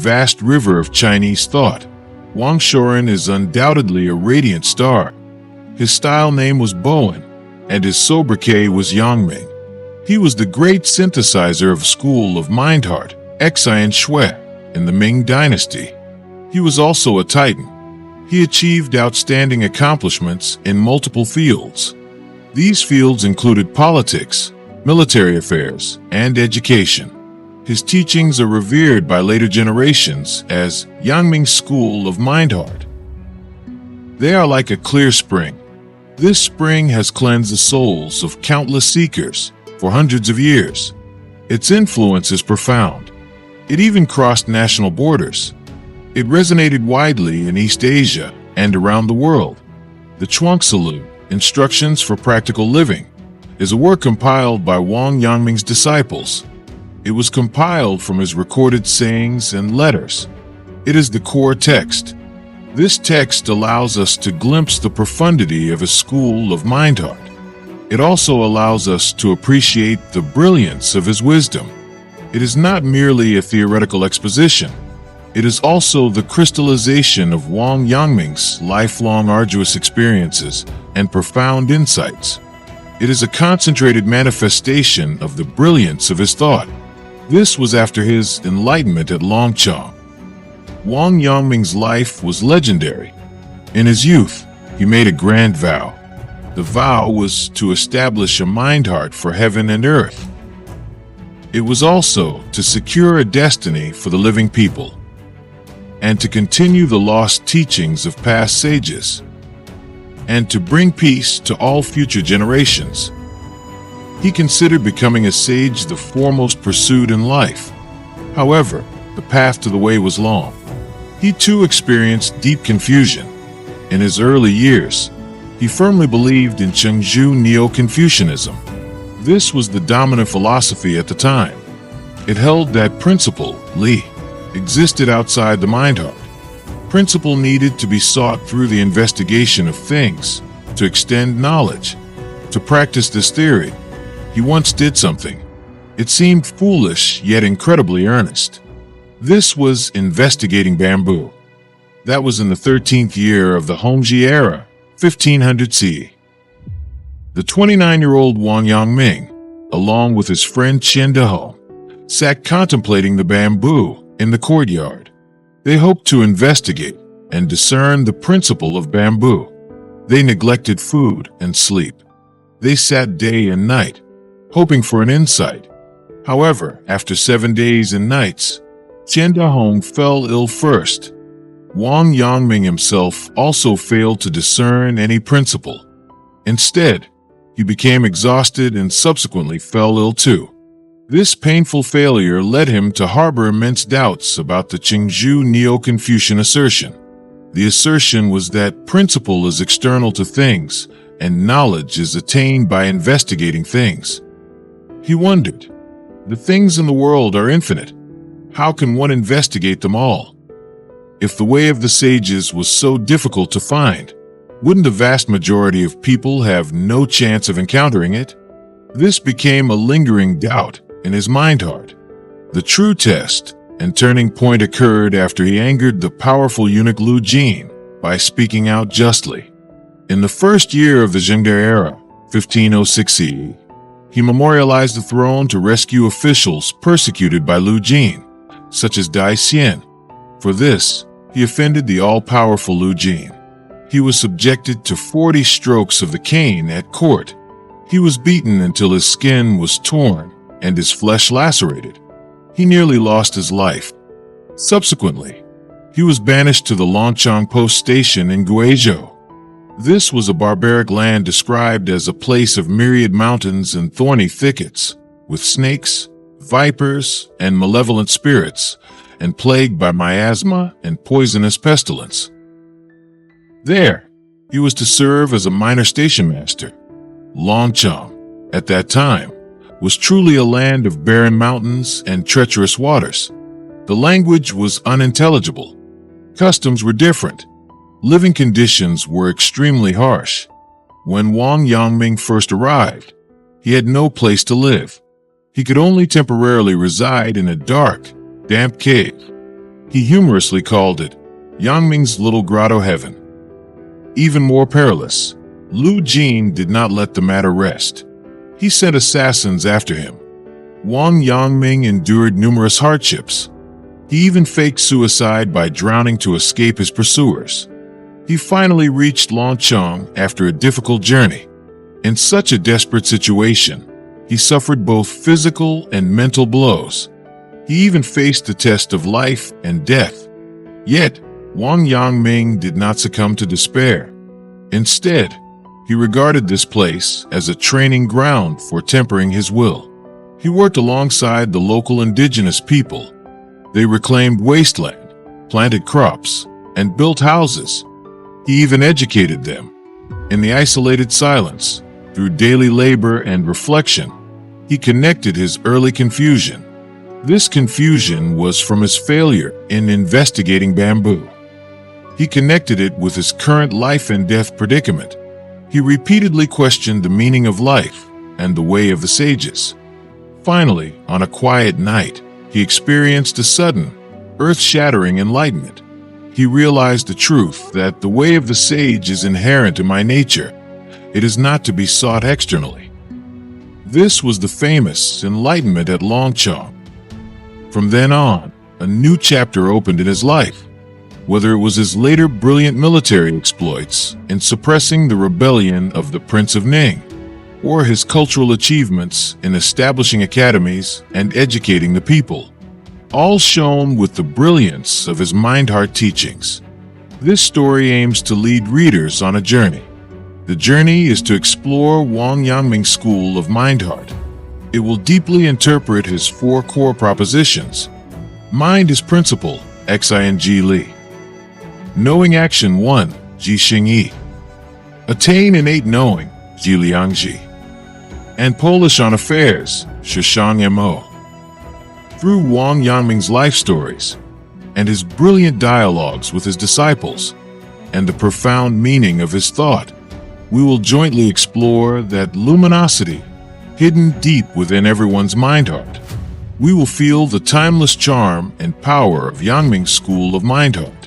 vast river of Chinese thought. Wang Shoren is undoubtedly a radiant star. His style name was Bowen, and his sobriquet was Yangming. He was the great synthesizer of School of Mind Heart, Xinxue, in the Ming Dynasty. He was also a titan. He achieved outstanding accomplishments in multiple fields. These fields included politics, military affairs, and education. His teachings are revered by later generations as Yangming School of Mind Heart. They are like a clear spring. This spring has cleansed the souls of countless seekers for hundreds of years. Its influence is profound. It even crossed national borders. It resonated widely in East Asia and around the world. The Chuang Tzu, Instructions for Practical Living, is a work compiled by Wang Yangming's disciples. It was compiled from his recorded sayings and letters. It is the core text. This text allows us to glimpse the profundity of his school of mind heart. It also allows us to appreciate the brilliance of his wisdom. It is not merely a theoretical exposition. It is also the crystallization of Wang Yangming's lifelong arduous experiences and profound insights. It is a concentrated manifestation of the brilliance of his thought. This was after his enlightenment at Longchang. Wang Yangming's life was legendary. In his youth, he made a grand vow. The vow was to establish a mind heart for heaven and earth. It was also to secure a destiny for the living people, and to continue the lost teachings of past sages, and to bring peace to all future generations. He considered becoming a sage the foremost pursuit in life. However, the path to the way was long. He too experienced deep confusion. In his early years, he firmly believed in Chengzhu Neo-Confucianism. This was the dominant philosophy at the time. It held that principle, Li, existed outside the mind heart. Principle needed to be sought through the investigation of things, to extend knowledge. To practice this theory, he once did something. It seemed foolish, yet incredibly earnest. This was investigating bamboo. That was in the 13th year of the Hongji era, 1500 CE. The 29-year-old Wang Yangming, along with his friend Qian Deho, sat contemplating the bamboo in the courtyard. They hoped to investigate and discern the principle of bamboo. They neglected food and sleep. They sat day and night, hoping for an insight. However, after 7 days and nights, Qian Dahong fell ill first. Wang Yangming himself also failed to discern any principle. Instead, he became exhausted and subsequently fell ill too. This painful failure led him to harbor immense doubts about the Chengzhu Neo-Confucian assertion. The assertion was that principle is external to things, and knowledge is attained by investigating things. He wondered, the things in the world are infinite. How can one investigate them all? If the way of the sages was so difficult to find, wouldn't the vast majority of people have no chance of encountering it? This became a lingering doubt in his mind heart. The true test and turning point occurred after he angered the powerful eunuch Lu Jin by speaking out justly. In the first year of the Zhengde era, 1506 CE, he memorialized the throne to rescue officials persecuted by Lu Jin, such as Dai Xian. For this, he offended the all-powerful Lu Jin. He was subjected to 40 strokes of the cane at court. He was beaten until his skin was torn and his flesh lacerated. He nearly lost his life. Subsequently, he was banished to the Longchang Post Station in Guizhou. This was a barbaric land described as a place of myriad mountains and thorny thickets, with snakes, vipers, and malevolent spirits, and plagued by miasma and poisonous pestilence. There, he was to serve as a minor station master. Longchang, at that time, was truly a land of barren mountains and treacherous waters. The language was unintelligible. Customs were different. Living conditions were extremely harsh. When Wang Yangming first arrived, he had no place to live. He could only temporarily reside in a dark, damp cave. He humorously called it Yangming's Little Grotto Heaven. Even more perilous, Lu Jin did not let the matter rest. He sent assassins after him. Wang Yangming endured numerous hardships. He even faked suicide by drowning to escape his pursuers. He finally reached Longcheng after a difficult journey. In such a desperate situation, he suffered both physical and mental blows. He even faced the test of life and death. Yet, Wang Yangming did not succumb to despair. Instead, he regarded this place as a training ground for tempering his will. He worked alongside the local indigenous people. They reclaimed wasteland, planted crops, and built houses. He even educated them. In the isolated silence, through daily labor and reflection, he connected his early confusion. This confusion was from his failure in investigating bamboo. He connected it with his current life and death predicament. He repeatedly questioned the meaning of life and the way of the sages. Finally, on a quiet night, he experienced a sudden, earth-shattering enlightenment. He realized the truth that the way of the sage is inherent in my nature. It is not to be sought externally. This was the famous enlightenment at Longcheng. From then on, a new chapter opened in his life. Whether it was his later brilliant military exploits in suppressing the rebellion of the Prince of Ning, or his cultural achievements in establishing academies and educating the people, all shone with the brilliance of his mind-heart teachings. This story aims to lead readers on a journey. The journey is to explore Wang Yangming School of Mind-heart. It will deeply interpret his 4 core propositions. Mind is principle, Xin Ji Li. Knowing action 1, Zhi Xing He Yi. Attain innate knowing, Zhi Liangzhi. And polish on affairs, Shi Shang Mo. Through Wang Yangming's life stories, and his brilliant dialogues with his disciples, and the profound meaning of his thought, we will jointly explore that luminosity hidden deep within everyone's mind-heart. We will feel the timeless charm and power of Yangming School of Mind-heart.